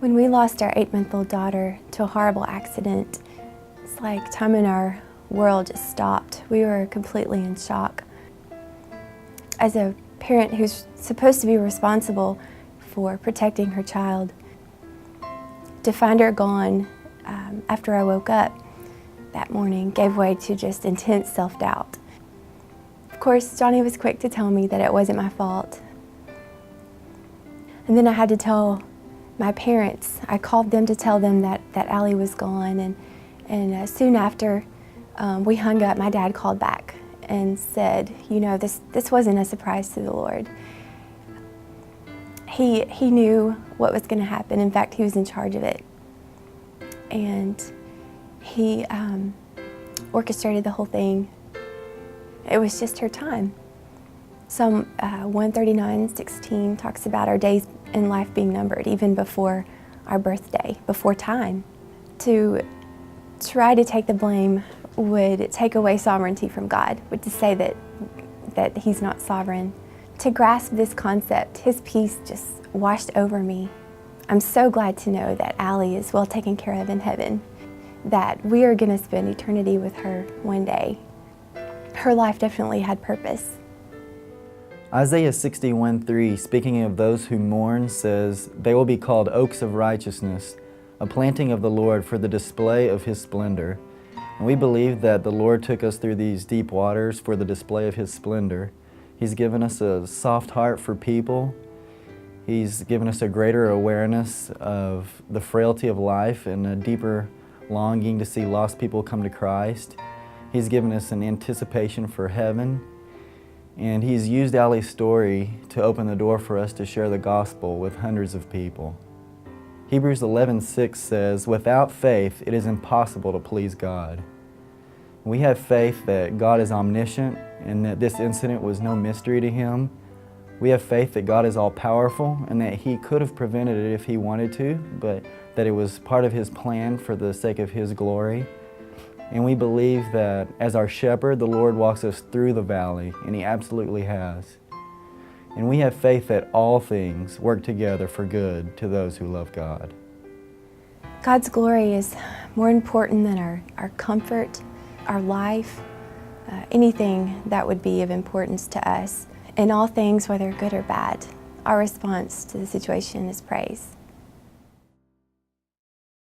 When we lost our 8-month-old daughter to a horrible accident, it's like time in our world just stopped. We were completely in shock. As a parent who's supposed to be responsible for protecting her child, to find her gone after I woke up that morning gave way to just intense self-doubt. Of course, Johnny was quick to tell me that it wasn't my fault. And then I had to tell my parents. I called them to tell them that Allie was gone, and soon after we hung up, my dad called back and said, you know, this wasn't a surprise to the Lord. He knew what was going to happen. In fact, he was in charge of it. And he orchestrated the whole thing. It was just her time. Psalm 139:16 talks about our days in life being numbered, even before our birthday, before time. To try to take the blame would take away sovereignty from God, would to say that He's not sovereign. To grasp this concept, His peace just washed over me. I'm so glad to know that Allie is well taken care of in heaven, that we are going to spend eternity with her one day. Her life definitely had purpose. Isaiah 61:3, speaking of those who mourn, says, "They will be called oaks of righteousness, a planting of the Lord for the display of His splendor." And we believe that the Lord took us through these deep waters for the display of His splendor. He's given us a soft heart for people. He's given us a greater awareness of the frailty of life and a deeper longing to see lost people come to Christ. He's given us an anticipation for heaven. And He's used Allie's story to open the door for us to share the gospel with hundreds of people. Hebrews 11:6 says, "Without faith it is impossible to please God." We have faith that God is omniscient and that this incident was no mystery to Him. We have faith that God is all-powerful and that He could have prevented it if He wanted to, but that it was part of His plan for the sake of His glory. And we believe that as our shepherd, the Lord walks us through the valley, and He absolutely has. And we have faith that all things work together for good to those who love God. God's glory is more important than our comfort, our life, anything that would be of importance to us. In all things, whether good or bad, our response to the situation is praise.